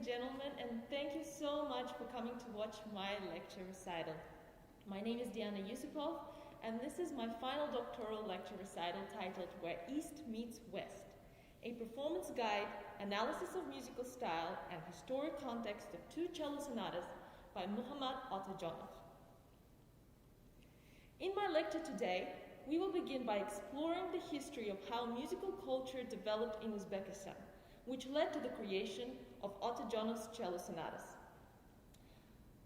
gentlemen, and thank you so much for coming to watch my lecture recital. My name is Diana Yusupov, and this is my final doctoral lecture recital titled Where East Meets West, a performance guide, analysis of musical style, and historic context of two cello sonatas by Muhammad Atajonov. In my lecture today, we will begin by exploring the history of how musical culture developed in Uzbekistan, which led to the creation of Atajonov's cello sonatas.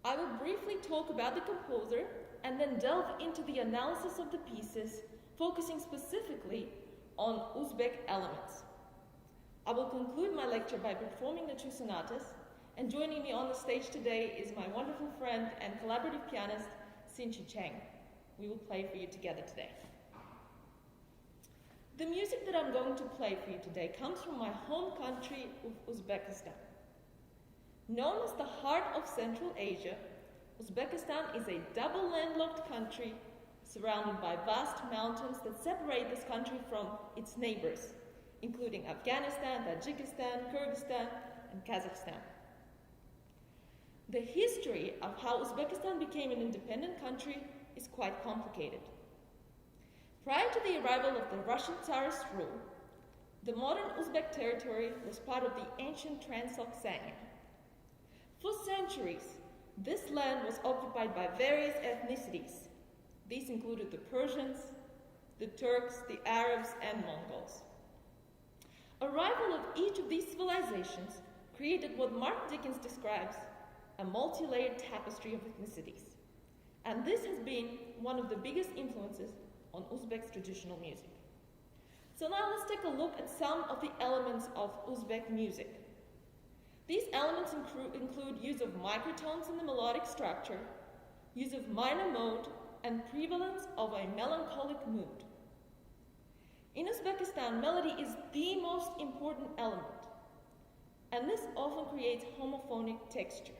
I will briefly talk about the composer and then delve into the analysis of the pieces, focusing specifically on Uzbek elements. I will conclude my lecture by performing the two sonatas, and joining me on the stage today is my wonderful friend and collaborative pianist, Sinchi Cheng. We will play for you together today. The music that I'm going to play for you today comes from my home country of Uzbekistan. Known as the heart of Central Asia, Uzbekistan is a double landlocked country surrounded by vast mountains that separate this country from its neighbors, including Afghanistan, Tajikistan, Kyrgyzstan, and Kazakhstan. The history of how Uzbekistan became an independent country is quite complicated. Prior to the arrival of the Russian Tsarist rule, the modern Uzbek territory was part of the ancient Transoxania. For centuries, this land was occupied by various ethnicities. These included the Persians, the Turks, the Arabs, and Mongols. Arrival of each of these civilizations created what Mark Dickens describes a multi-layered tapestry of ethnicities. And this has been one of the biggest influences on Uzbek's traditional music. So now let's take a look at some of the elements of Uzbek music. These elements include use of microtones in the melodic structure, use of minor mode, and prevalence of a melancholic mood. In Uzbekistan, melody is the most important element, and this often creates homophonic texture.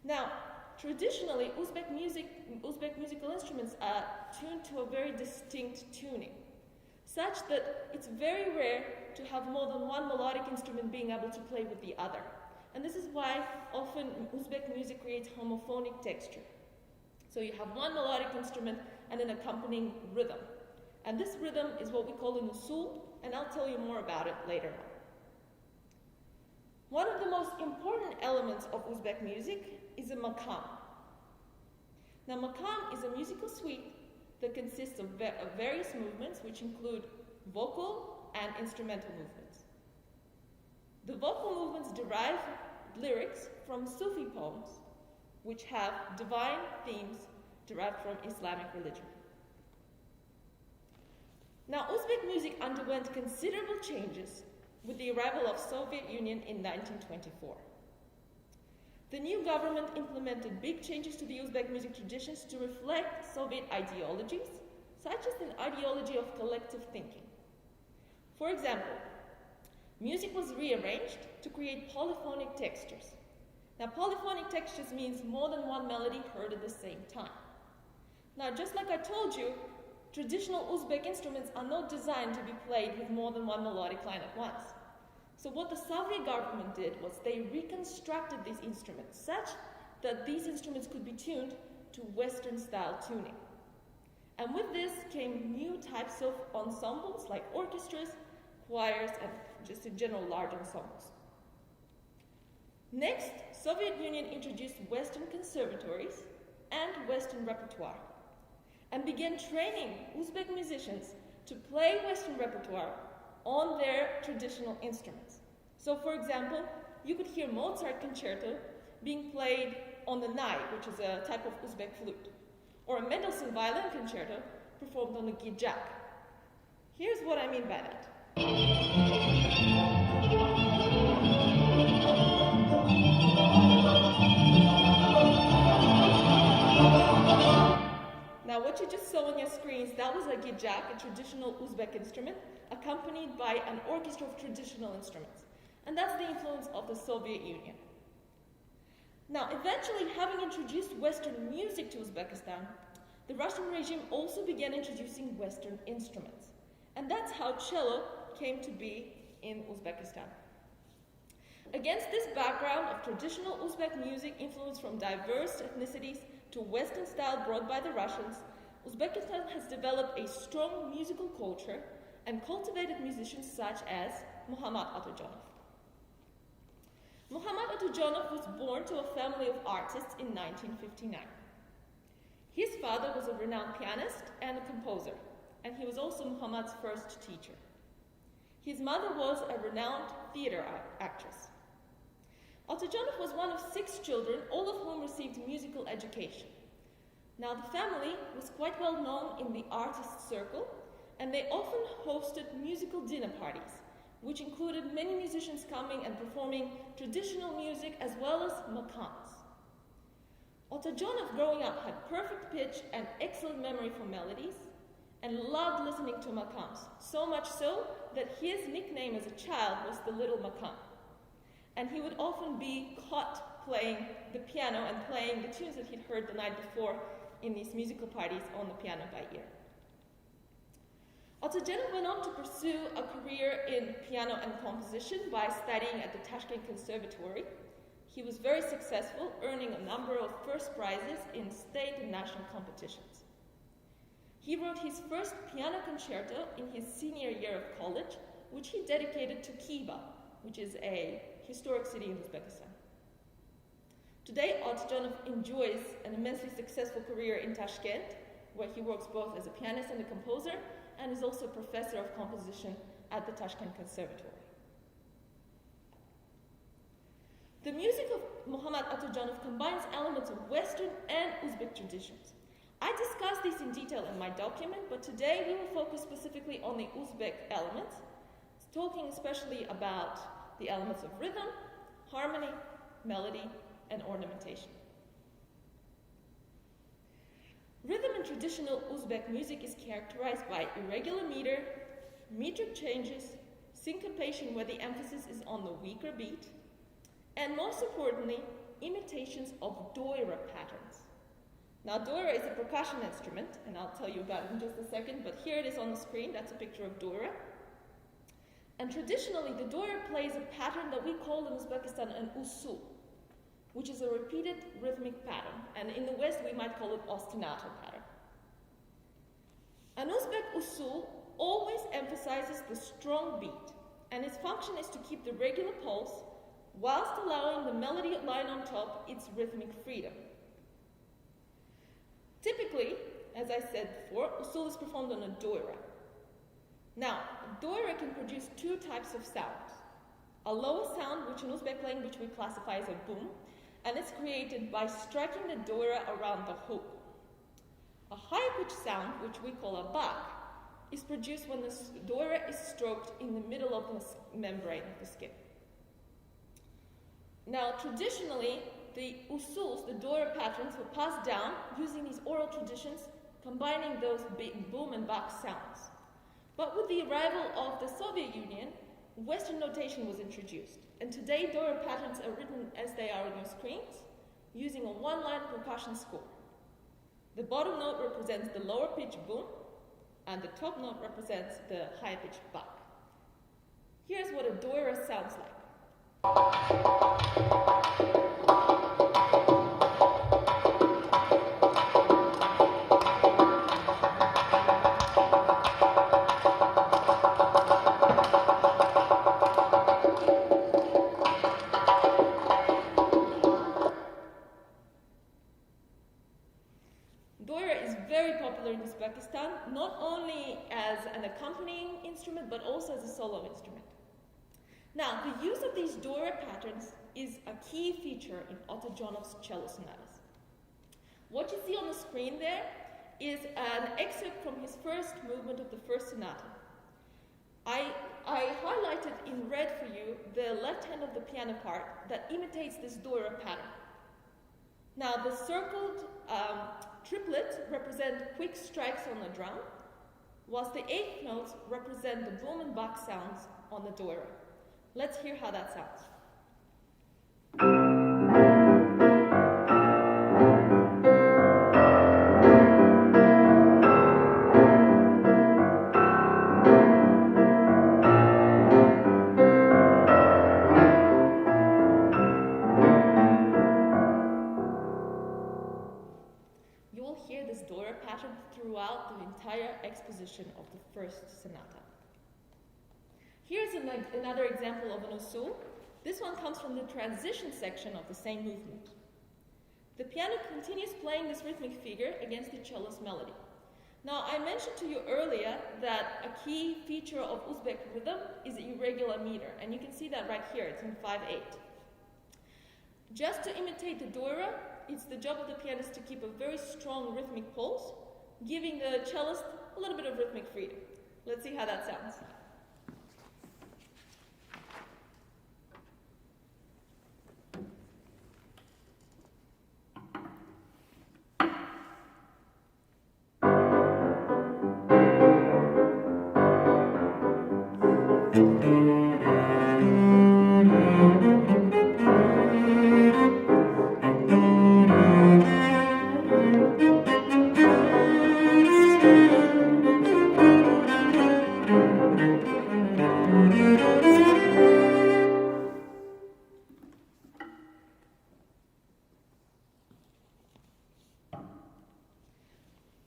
Now, traditionally, Uzbek musical instruments are tuned to a very distinct tuning, such that it's very rare to have more than one melodic instrument being able to play with the other. And this is why often Uzbek music creates homophonic texture. So you have one melodic instrument and an accompanying rhythm. And this rhythm is what we call an usul, and I'll tell you more about it later on. One of the most important elements of Uzbek music is a makam. Now, makam is a musical suite that consists of various movements, which include vocal and instrumental movements. The vocal movements derive lyrics from Sufi poems, which have divine themes derived from Islamic religion. Now, Uzbek music underwent considerable changes with the arrival of Soviet Union in 1924. The new government implemented big changes to the Uzbek music traditions to reflect Soviet ideologies, such as an ideology of collective thinking. For example, music was rearranged to create polyphonic textures. Now, polyphonic textures means more than one melody heard at the same time. Now, just like I told you, traditional Uzbek instruments are not designed to be played with more than one melodic line at once. So what the Soviet government did was they reconstructed these instruments such that these instruments could be tuned to Western-style tuning. And with this came new types of ensembles like orchestras, choirs, and just in general large ensembles. Next, Soviet Union introduced Western conservatories and Western repertoire and began training Uzbek musicians to play Western repertoire on their traditional instruments. So, for example, you could hear Mozart concerto being played on the nai, which is a type of Uzbek flute, or a Mendelssohn violin concerto performed on the gijak. Here's what I mean by that. Now, what you just saw on your screens, that was a gijak, a traditional Uzbek instrument, accompanied by an orchestra of traditional instruments. And that's the influence of the Soviet Union. Now, eventually, having introduced Western music to Uzbekistan, the Russian regime also began introducing Western instruments. And that's how cello came to be in Uzbekistan. Against this background of traditional Uzbek music influenced from diverse ethnicities to Western style brought by the Russians, Uzbekistan has developed a strong musical culture and cultivated musicians such as Muhammad Atajonov. Muhammad Atajonov was born to a family of artists in 1959. His father was a renowned pianist and a composer, and he was also Muhammad's first teacher. His mother was a renowned theater actress. Atajonov was one of 6 children, all of whom received musical education. Now, the family was quite well known in the artist circle, and they often hosted musical dinner parties, which included many musicians coming and performing traditional music as well as makams. Atajonov, growing up, had perfect pitch and excellent memory for melodies, and loved listening to makams, so much so that his nickname as a child was the Little Makam. And he would often be caught playing the piano and playing the tunes that he'd heard the night before in these musical parties on the piano by ear. Atajonov went on to pursue a career in piano and composition by studying at the Tashkent Conservatory. He was very successful, earning a number of first prizes in state and national competitions. He wrote his first piano concerto in his senior year of college, which he dedicated to Khiva, which is a historic city in Uzbekistan. Today, Atajonov enjoys an immensely successful career in Tashkent, where he works both as a pianist and a composer, and is also a professor of composition at the Tashkent Conservatory. The music of Muhammad Atajonov combines elements of Western and Uzbek traditions. I discussed this in detail in my document, but today we will focus specifically on the Uzbek elements, talking especially about the elements of rhythm, harmony, melody, and ornamentation. Rhythm in traditional Uzbek music is characterized by irregular meter, metric changes, syncopation where the emphasis is on the weaker beat, and most importantly, imitations of doira patterns. Now, doira is a percussion instrument, and I'll tell you about it in just a second, but here it is on the screen. That's a picture of doira. And traditionally, the doira plays a pattern that we call in Uzbekistan an usul, which is a repeated rhythmic pattern, and in the West we might call it ostinato pattern. An Uzbek usul always emphasizes the strong beat, and its function is to keep the regular pulse whilst allowing the melody line on top its rhythmic freedom. Typically, as I said before, usul is performed on a doira. Now, doira can produce 2 types of sounds. A lower sound, which in Uzbek language we classify as a boom, and it's created by striking the doira around the hoop. A higher pitched sound, which we call a bak, is produced when the doira is stroked in the middle of the membrane of the skin. Now, traditionally, the usuls, the doira patterns, were passed down using these oral traditions, combining those boom and bak sounds. But with the arrival of the Soviet Union, Western notation was introduced, and today doira patterns are written as they are on your screens, using a 1-line percussion score. The bottom note represents the lower pitch boom, and the top note represents the high pitch bak. Here's what a doira sounds like. Uzbekistan, not only as an accompanying instrument, but also as a solo instrument. Now, the use of these doira patterns is a key feature in Atajonov's cello sonatas. What you see on the screen there is an excerpt from his first movement of the first sonata. I highlighted in red for you the left hand of the piano part that imitates this doira pattern. Now, the circled triplets represent quick strikes on the drum, whilst the 8th notes represent the boom and bak sounds on the doira. Let's hear how that sounds. throughout the entire exposition of the first sonata. Here's another example of an usul. This one comes from the transition section of the same movement. The piano continues playing this rhythmic figure against the cello's melody. Now, I mentioned to you earlier that a key feature of Uzbek rhythm is irregular meter, and you can see that right here, it's in 5/8. Just to imitate the doira, it's the job of the pianist to keep a very strong rhythmic pulse, giving the cellist a little bit of rhythmic freedom. Let's see how that sounds.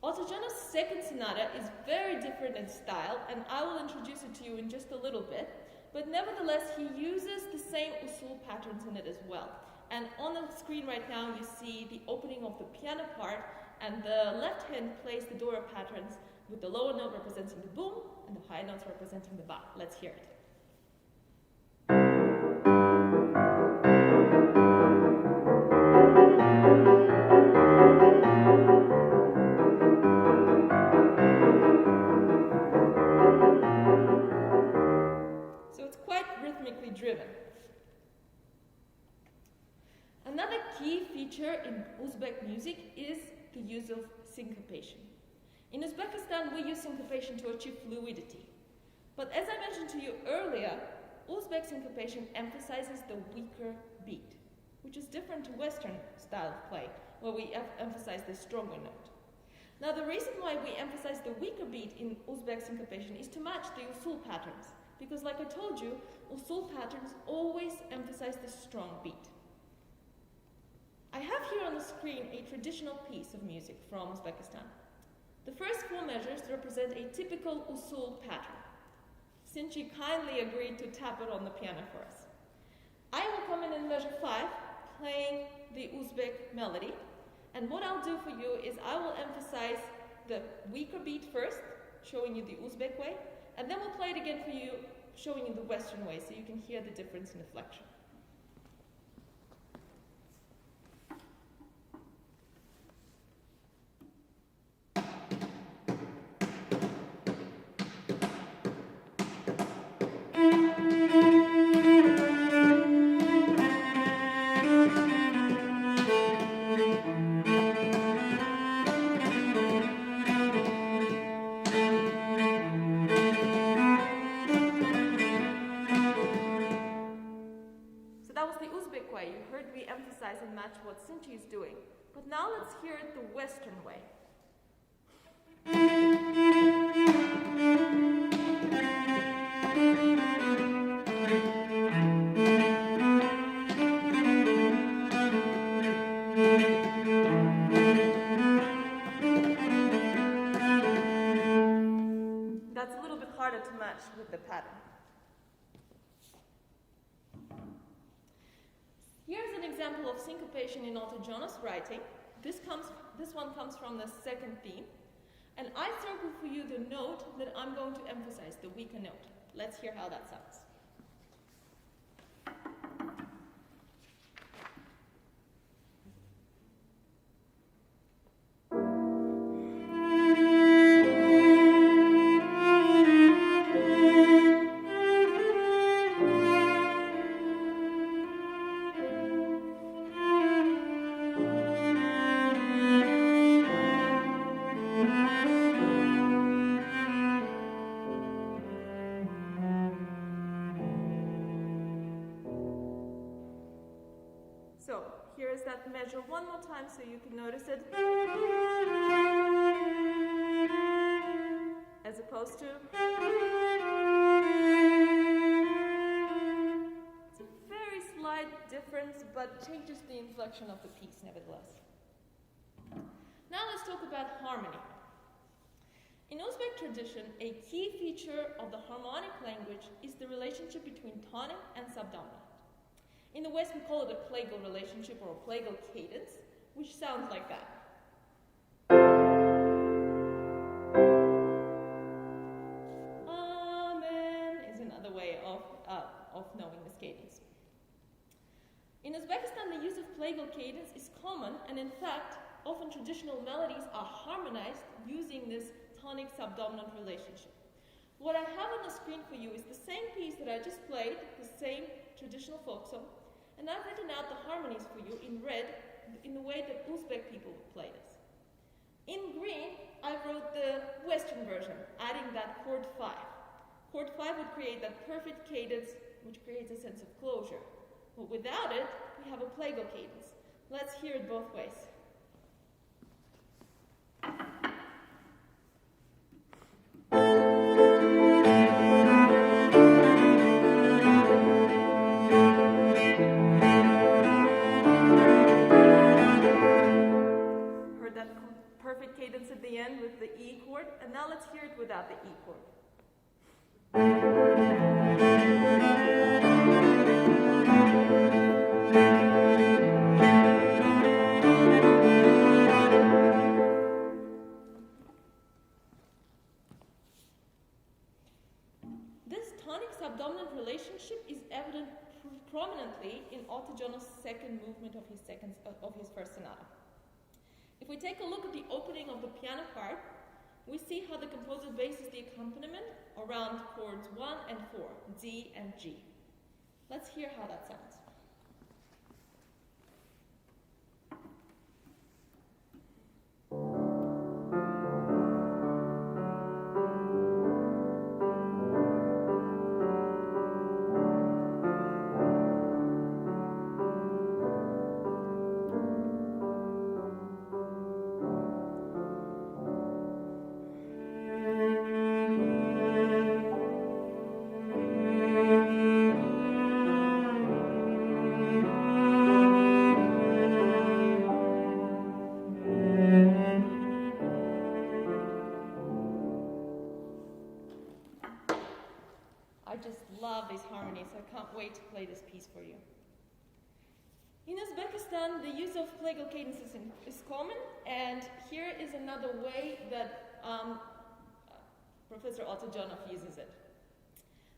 Otojono's second sonata is very different in style, and I will introduce it to you in just a little bit, but nevertheless he uses the same usul patterns in it as well. And on the screen right now you see the opening of the piano part, and the left hand plays the doira patterns with the lower note representing the boom and the high notes representing the ba. Let's hear it. Driven. Another key feature in Uzbek music is the use of syncopation. In Uzbekistan, we use syncopation to achieve fluidity. But as I mentioned to you earlier, Uzbek syncopation emphasizes the weaker beat, which is different to Western style of play, where we emphasize the stronger note. Now, the reason why we emphasize the weaker beat in Uzbek syncopation is to match the usul patterns. Because like I told you, usul patterns always emphasize the strong beat. I have here on the screen a traditional piece of music from Uzbekistan. The first 4 measures represent a typical usul pattern. Sinchi kindly agreed to tap it on the piano for us. I will come in measure 5, playing the Uzbek melody, and what I'll do for you is I will emphasize the weaker beat first, showing you the Uzbek way, and then we'll play it again for you, showing you the Western way so you can hear the difference in inflection. And match what Sinchi is doing. But now let's hear it the Western way. That's a little bit harder to match with the pattern. Here's an example of syncopation in Otojono's writing. This one comes from the second theme. And I circle for you the note that I'm going to emphasize, the weaker note. Let's hear how that sounds. So here's that measure one more time so you can notice it. As opposed to. It's a very slight difference, but changes the inflection of the piece nevertheless. Now let's talk about harmony. In Uzbek tradition, a key feature of the harmonic language is the relationship between tonic and subdominant. In the West, we call it a plagal relationship or a plagal cadence, which sounds like that. Amen is another way of knowing this cadence. In Uzbekistan, the use of plagal cadence is common, and in fact, often traditional melodies are harmonized using this tonic-subdominant relationship. What I have on the screen for you is the same piece that I just played, the same traditional folk song, and I've written out the harmonies for you in red in the way that Uzbek people would play this. In green, I wrote the Western version, adding that chord 5. Chord 5 would create that perfect cadence, which creates a sense of closure. But without it, we have a plagal cadence. Let's hear it both ways. Heard that perfect cadence at the end with the E chord, and now let's hear it without the E chord. This tonic-subdominant relationship is evident prominently in Otojonov's second movement of his first sonata. If we take a look at the opening of the piano part, we see how the composer bases the accompaniment around chords 1 and 4, D and G. Let's hear how that sounds. I just love these harmonies. I can't wait to play this piece for you. In Uzbekistan, the use of plagal cadences is common, and here is another way that Professor Otojonov uses it.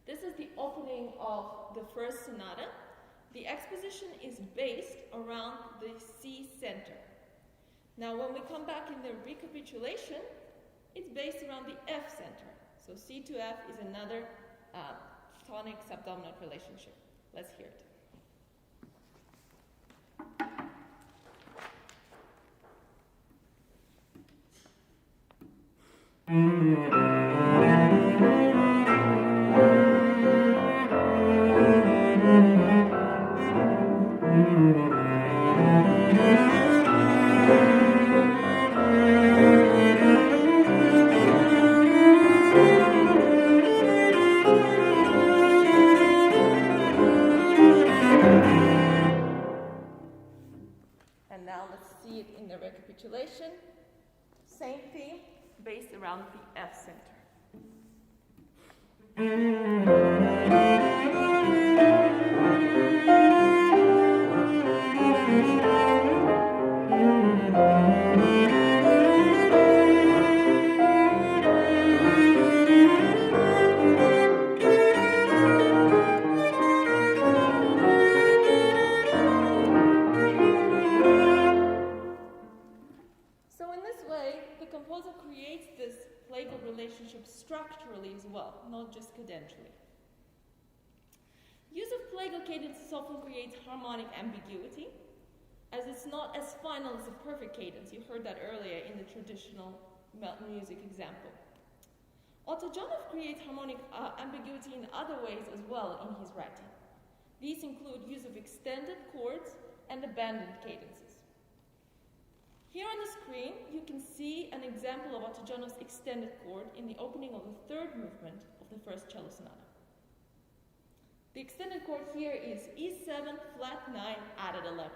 This is the opening of the first sonata. The exposition is based around the C center. Now, when we come back in the recapitulation, it's based around the F center. So C to F is another tonic-subdominant relationship. Let's hear it. And now let's see it in the recapitulation. Same theme, based around the F center. So in this way, the composer creates this plagal relationship structurally as well, not just cadentially. Use of plagal cadences often creates harmonic ambiguity, as it's not as final as a perfect cadence. You heard that earlier in the traditional music example. Otojonov creates harmonic ambiguity in other ways as well in his writing. These include use of extended chords and abandoned cadences. Here on the screen, you can see an example of Otojonov's extended chord in the opening of the third movement of the first cello sonata. The extended chord here is E7 flat 9 added 11.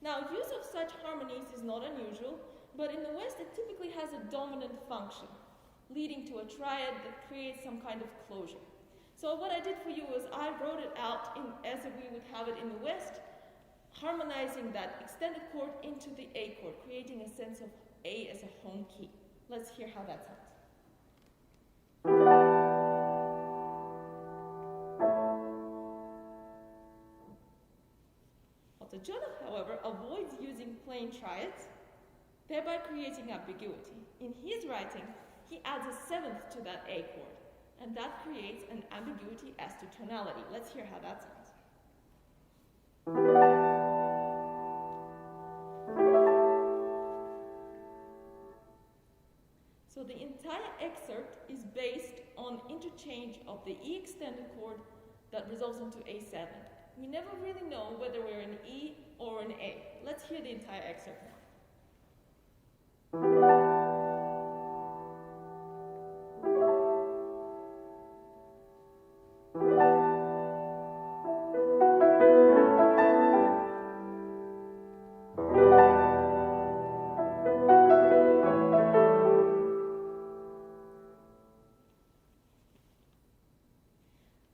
Now, use of such harmonies is not unusual, but in the West it typically has a dominant function. leading to a triad that creates some kind of closure. So what I did for you was I wrote it out as if we would have it in the West, harmonizing that extended chord into the A chord, creating a sense of A as a home key. Let's hear how that sounds. Ottojonov, however, avoids using plain triads, thereby creating ambiguity. In his writing, he adds a seventh to that A chord, and that creates an ambiguity as to tonality. Let's hear how that sounds. So the entire excerpt is based on interchange of the E extended chord that resolves into A7. We never really know whether we're in E or in A. Let's hear the entire excerpt now.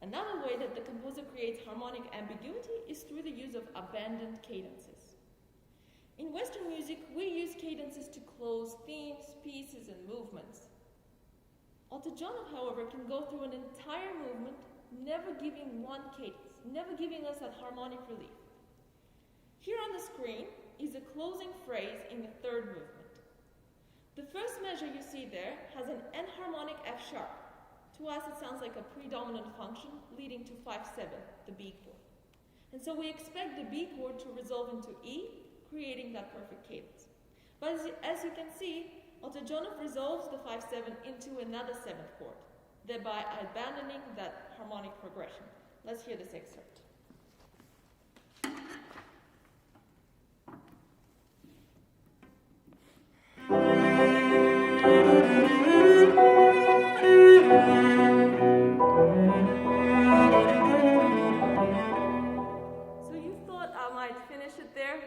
Another way that the composer creates harmonic ambiguity is through the use of abandoned cadences. In Western music, we use cadences to close themes, pieces, and movements. Ottojonov, however, can go through an entire movement, never giving one cadence, never giving us that harmonic relief. Here on the screen is a closing phrase in the third movement. The first measure you see there has an enharmonic F sharp. To us, it sounds like a predominant function leading to 5/7, the B chord. And so we expect the B chord to resolve into E, creating that perfect cadence. But as you can see, Ottojonov resolves the 5/7 into another 7th chord, thereby abandoning that harmonic progression. Let's hear this excerpt.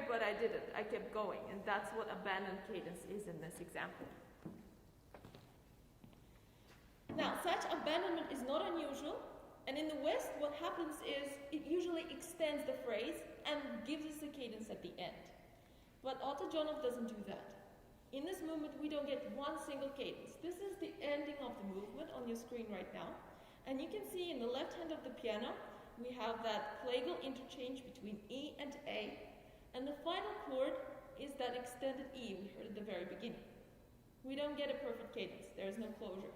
But I didn't. I kept going, and that's what abandoned cadence is in this example. Now, such abandonment is not unusual, and in the West, what happens is it usually extends the phrase and gives us a cadence at the end. But Ottojonov doesn't do that. In this movement, we don't get one single cadence. This is the ending of the movement on your screen right now, and you can see in the left hand of the piano, we have that plagal interchange between E and A. And the final chord is that extended E we heard at the very beginning. We don't get a perfect cadence. There is no closure.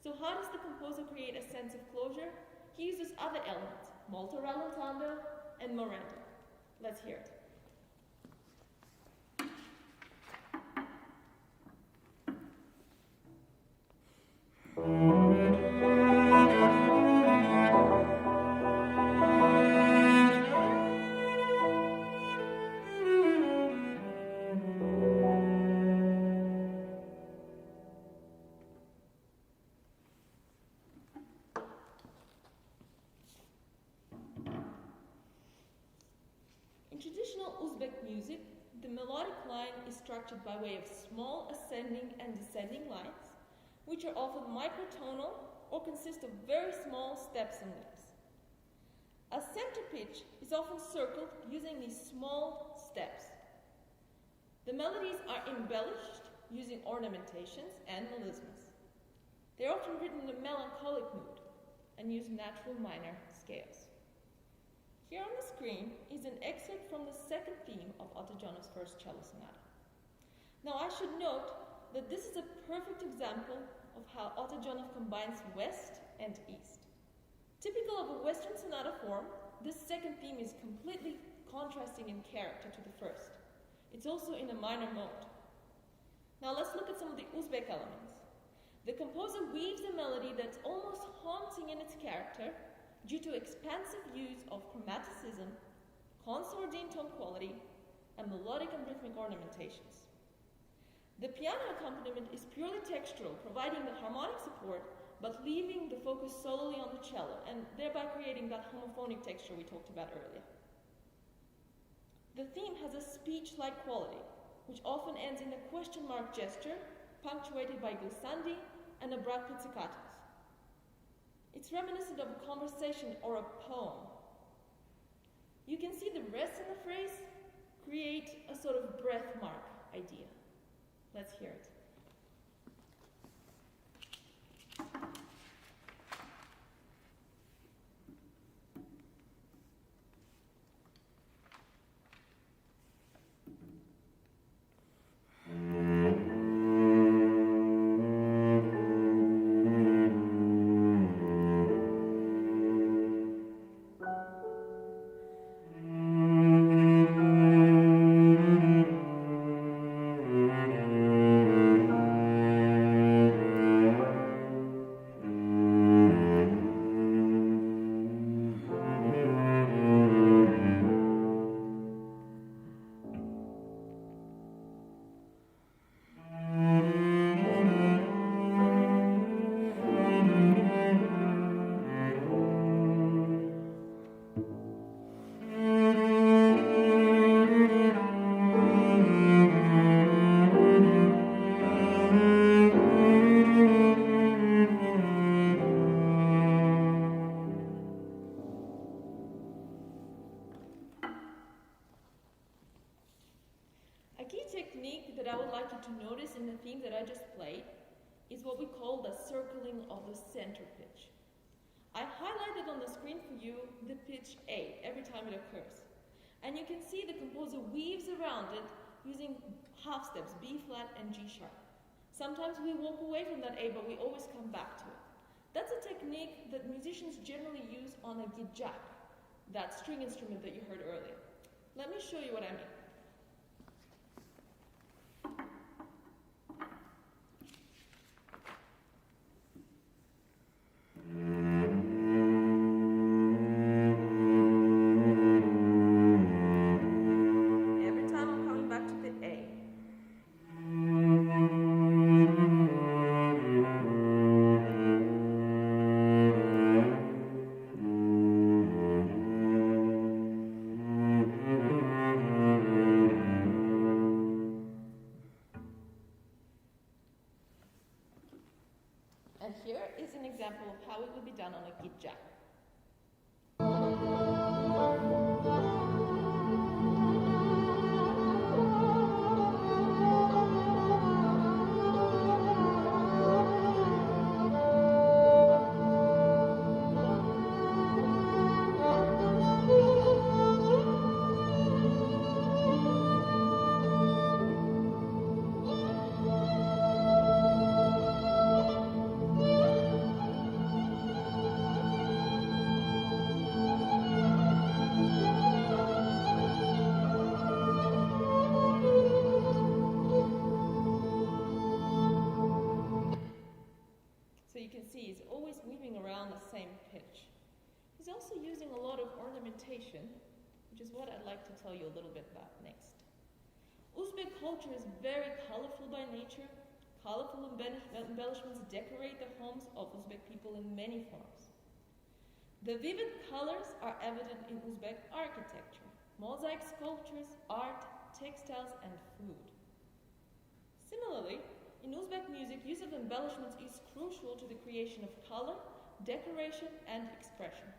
So how does the composer create a sense of closure? He uses other elements, molto rallentando and morendo. Let's hear it. In traditional Uzbek music, the melodic line is structured by way of small ascending and descending lines, which are often microtonal or consist of very small steps and leaps. A center pitch is often circled using these small steps. The melodies are embellished using ornamentations and melismas. They're often written in a melancholic mood and use natural minor scales. Here on the screen is an excerpt from the second theme of Ottojonov's first cello sonata. Now I should note that this is a perfect example of how Ottojonov combines West and East. Typical of a Western sonata form, this second theme is completely contrasting in character to the first. It's also in a minor mode. Now let's look at some of the Uzbek elements. The composer weaves a melody that's almost haunting in its character due to expansive use of chromaticism, consordine tone quality, and melodic and rhythmic ornamentations. The piano accompaniment is purely textural, providing the harmonic support, but leaving the focus solely on the cello, and thereby creating that homophonic texture we talked about earlier. The theme has a speech-like quality, which often ends in a question mark gesture, punctuated by glissandi, and abrupt pizzicatos. It's reminiscent of a conversation or a poem. You can see the rest in the phrase create a sort of breath mark idea. Let's hear it. Technique that I would like you to notice in the theme that I just played is what we call the circling of the center pitch. I highlighted on the screen for you the pitch A every time it occurs. And you can see the composer weaves around it using half steps, B flat and G sharp. Sometimes we walk away from that A, but we always come back to it. That's a technique that musicians generally use on a gijak, that string instrument that you heard earlier. Let me show you what I mean. And here is an example of how it would be done on a gijak. He's always weaving around the same pitch. He's also using a lot of ornamentation, which is what I'd like to tell you a little bit about next. Uzbek culture is very colorful by nature. Colorful embellishments decorate the homes of Uzbek people in many forms. The vivid colors are evident in Uzbek architecture, mosaic sculptures, art, textiles, and food. Similarly, in Uzbek music, use of embellishments is crucial to the creation of color, decoration, and expression.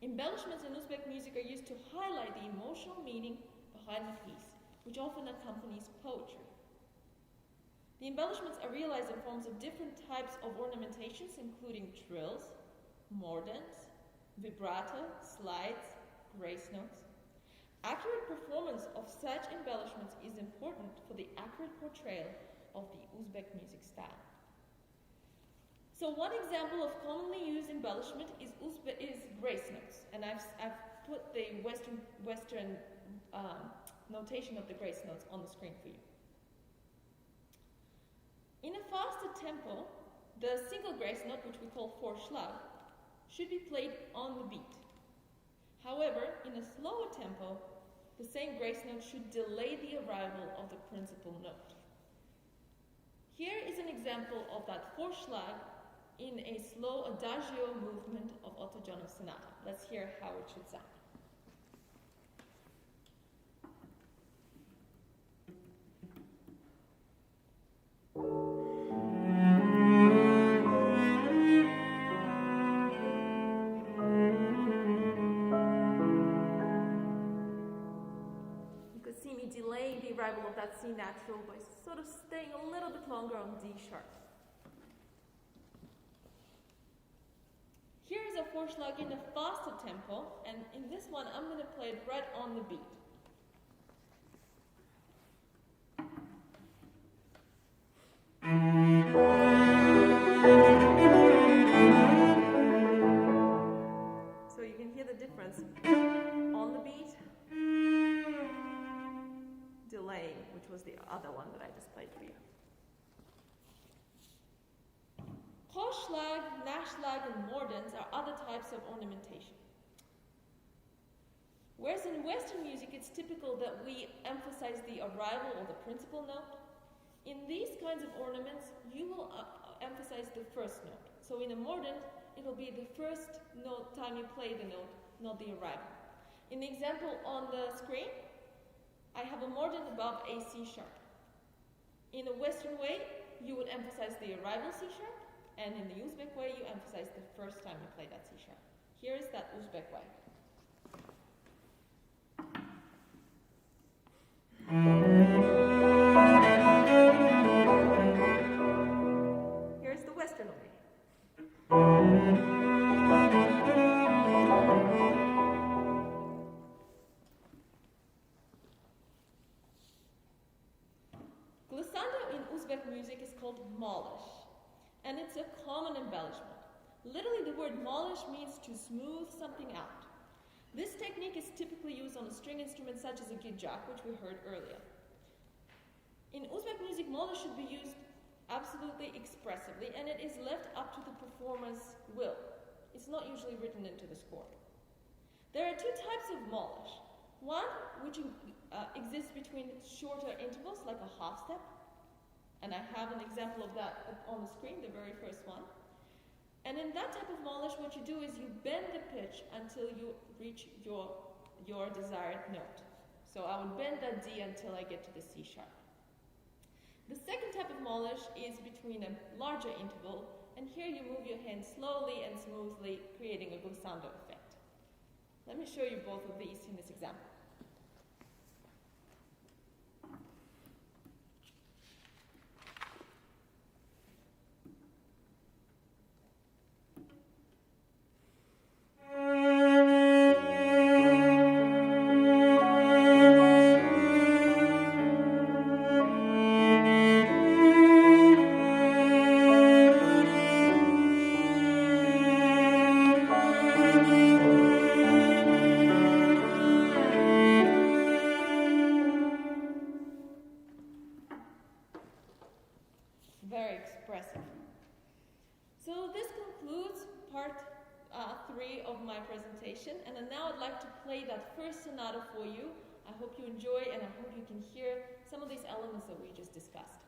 Embellishments in Uzbek music are used to highlight the emotional meaning behind the piece, which often accompanies poetry. The embellishments are realized in forms of different types of ornamentations, including trills, mordents, vibrato, slides, grace notes. Accurate performance of such embellishments is important for the accurate portrayal of the Uzbek music style. So one example of commonly used embellishment is grace notes, and I've put the Western notation of the grace notes on the screen for you. In a faster tempo, the single grace note, which we call Vorschlag, should be played on the beat. However, in a slower tempo, the same grace note should delay the arrival of the principal note. Here is an example of that Vorschlag in a slow adagio movement of Otto Jonov's sonata. Let's hear how it should sound. see me delaying the arrival of that C natural by sort of staying a little bit longer on D sharp. Here is a Vorschlag in a faster tempo, and in this one I'm going to play it right on the beat. So you can hear the difference on the beat, delaying, which was the other one that I just played for you. Vorschlag, Nachschlag, and mordents are other types of ornamentation. Whereas in Western music, it's typical that we emphasize the arrival or the principal note. In these kinds of ornaments, you will emphasize the first note. So in a mordent, it will be the first note time you play the note, not the arrival. In the example on the screen, I have a mordent above a C sharp. In a Western way, you would emphasize the arrival C sharp, and in the Uzbek way, you emphasize the first time you play that C sharp. Here is that Uzbek way. Here's the Western way. Glissando in Uzbek music is called molish, and it's a common embellishment. Literally, the word molish means to smooth something out. This technique is typically used on a string instrument such as a gidjak, which we heard earlier. In Uzbek music, molish should be used absolutely expressively, and it is left up to the performer's will. It's not usually written into the score. There are two types of molish. One, which exists between shorter intervals, like a half step, and I have an example of that on the screen, the very first one. And in that type of molish, what you do is you bend the pitch until you reach your desired note. So I would bend that D until I get to the C sharp. The second type of molish is between a larger interval, and here you move your hand slowly and smoothly, creating a glissando effect. Let me show you both of these in this example. Very expressive. So this concludes part 3 of my presentation, and now I'd like to play that first sonata for you. I hope you enjoy, and I hope you can hear some of these elements that we just discussed.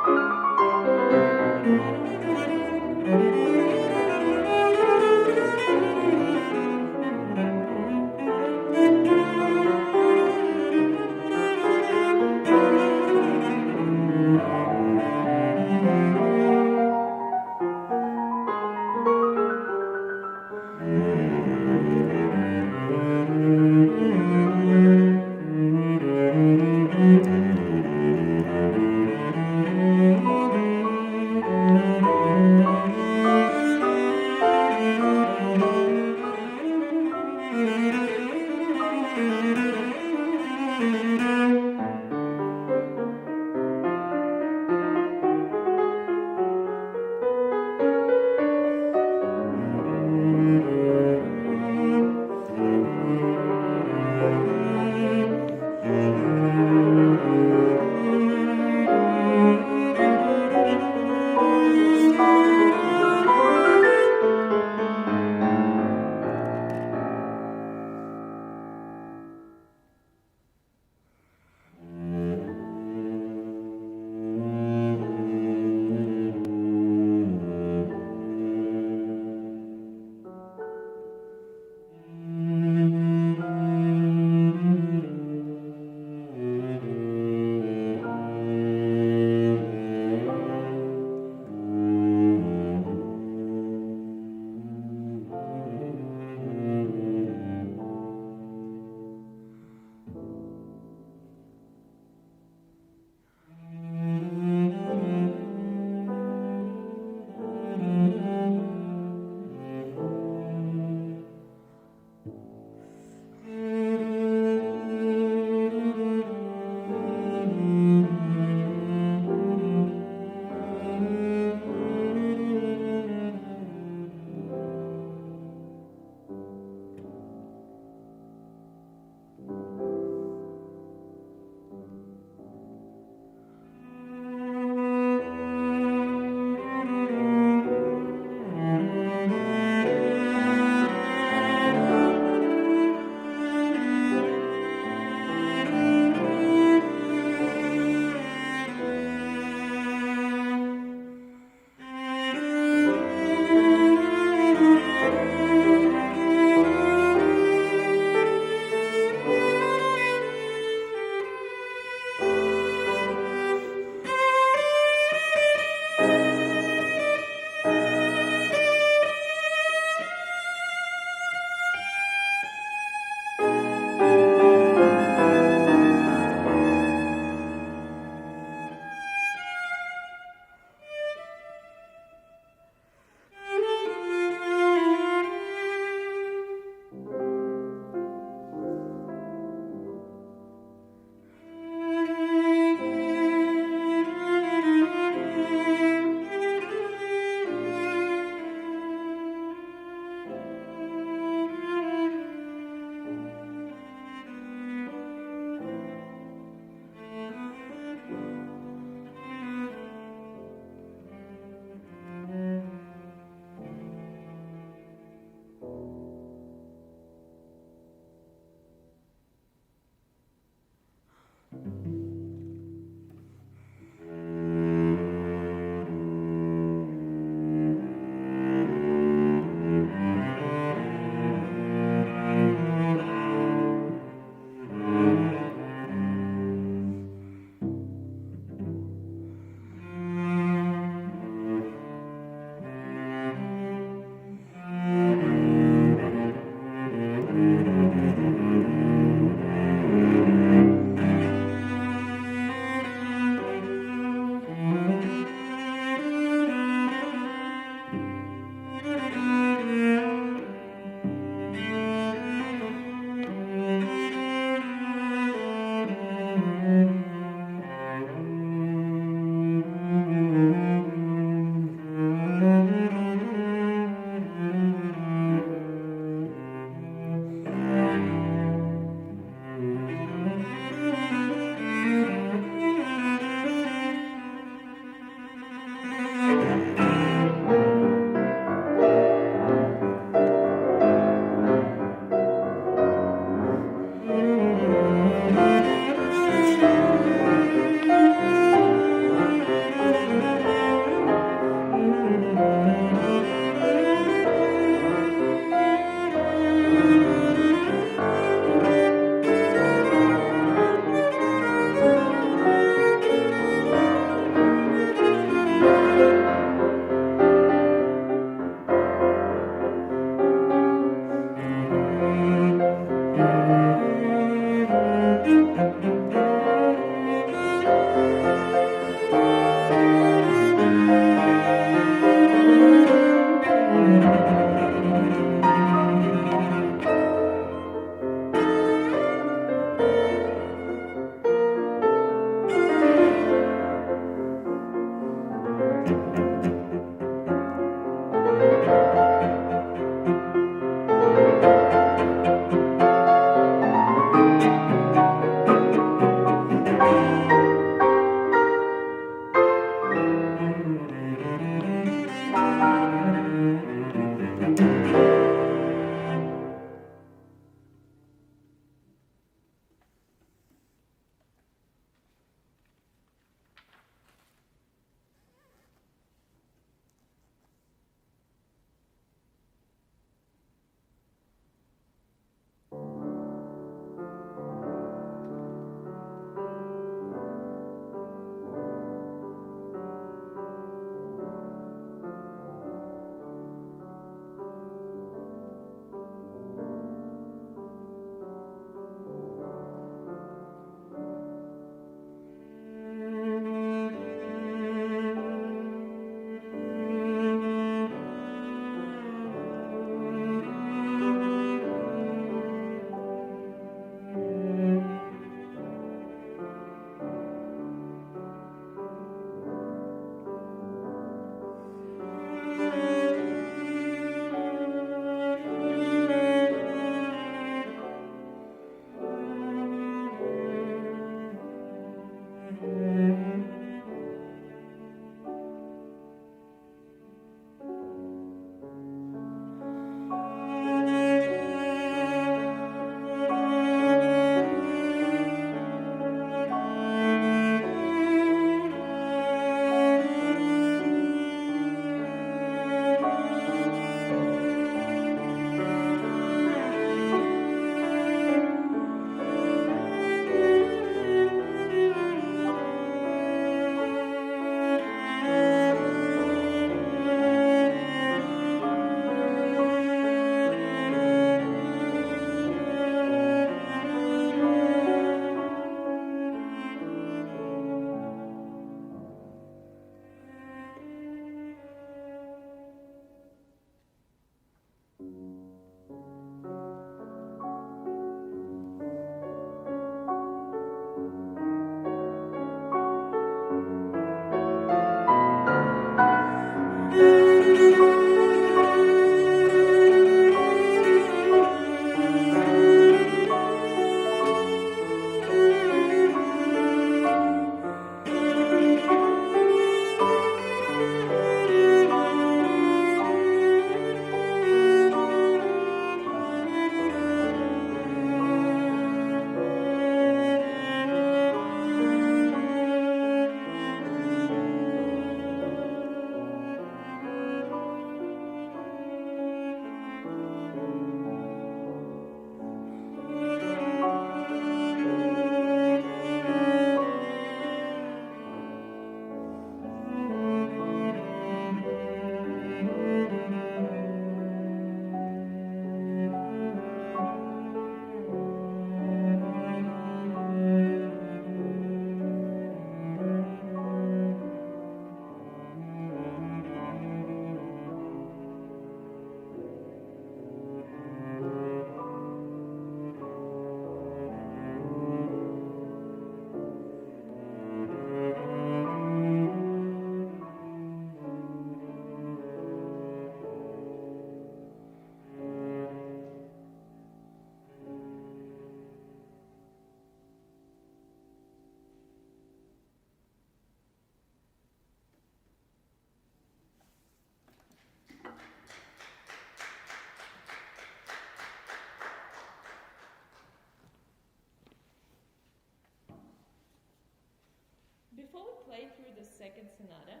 second sonata,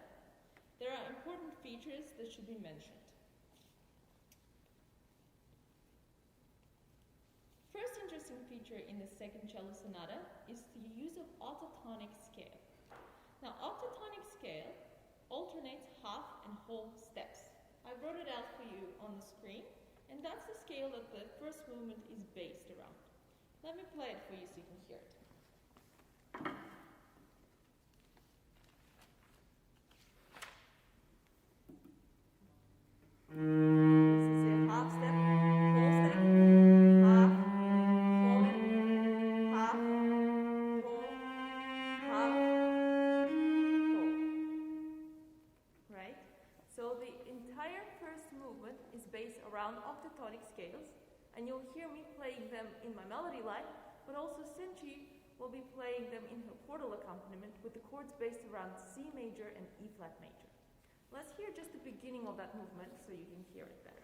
there are important features that should be mentioned. First interesting feature in the second cello sonata is the use of octatonic scale. Now, octatonic scale alternates half and whole steps. I wrote it out for you on the screen, and that's the scale that the first movement is based around. Let me play it for you so you can hear it. This is a half step, whole step, half, whole, half, whole, half, whole. Right? So the entire first movement is based around octatonic scales, and you'll hear me playing them in my melody line, but also Sinchi will be playing them in her chordal accompaniment with the chords based around C major and E flat major. Let's hear just the beginning of that movement so you can hear it better.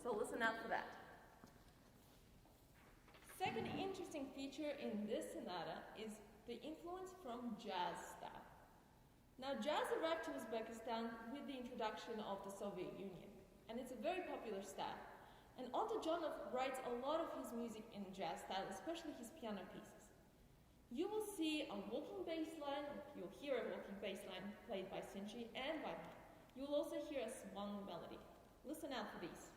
So listen out for that. Second interesting feature in this sonata is the influence from jazz style. Now, jazz arrived to Uzbekistan with the introduction of the Soviet Union, and it's a very popular style. And Otajonov writes a lot of his music in jazz style, especially his piano pieces. You will see a walking bass line, you'll hear a walking bass line played by Sinchi and by me. You will also hear a swung melody. Listen out for these.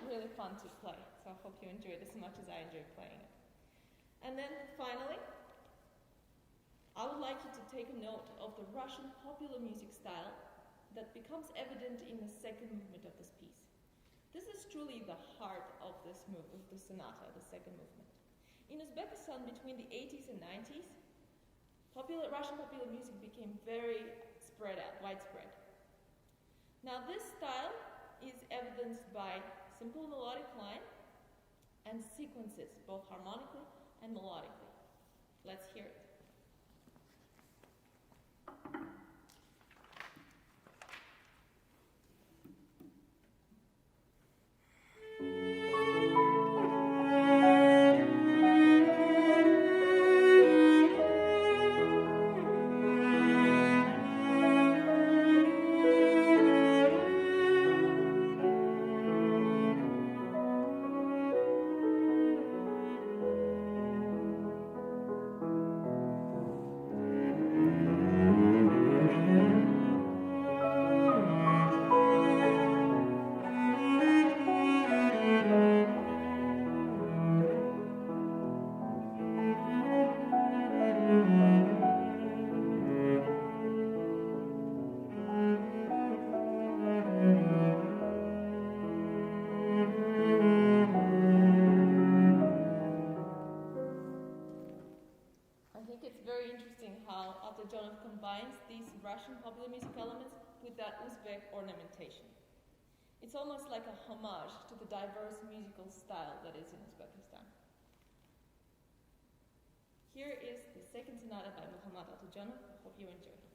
Really fun to play, so I hope you enjoy it as much as I enjoy playing it. And then finally, I would like you to take a note of the Russian popular music style that becomes evident in the second movement of this piece. This is truly the heart of this movement, the sonata, the second movement. In Uzbekistan, between the 80s and 90s, Russian popular music became very widespread. Now, this style is evidenced by simple melodic line and sequences, both harmonically and melodically. Let's hear it. Otajonov combines these Russian popular music elements with that Uzbek ornamentation. It's almost like a homage to the diverse musical style that is in Uzbekistan. Here is the second sonata by Muhammad Otajonov. I hope you enjoy it.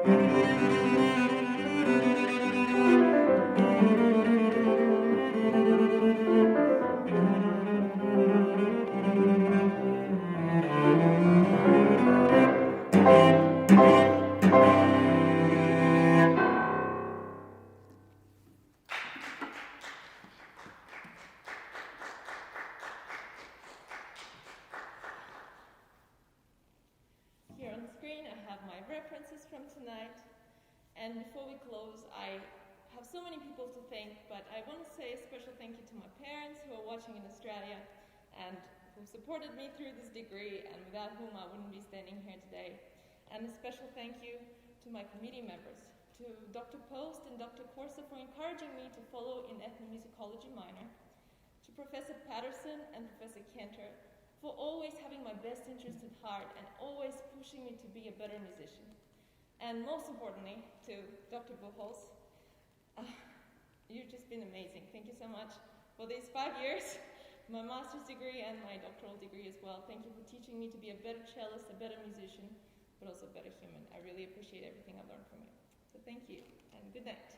Here on the screen, I have my references from tonight. And before we close, I have so many people to thank, but I want to say a special thank you to my parents who are watching in Australia and who supported me through this degree, and without whom I wouldn't be standing here today. And a special thank you to my committee members, to Dr. Post and Dr. Corsa for encouraging me to follow in ethnomusicology minor, to Professor Patterson and Professor Cantor for always having my best interest at heart and always pushing me to be a better musician. And most importantly, to Dr. Buchholz, you've just been amazing. Thank you so much for these 5 years, my master's degree and my doctoral degree as well. Thank you for teaching me to be a better cellist, a better musician, but also a better human. I really appreciate everything I've learned from you. So thank you, and good night.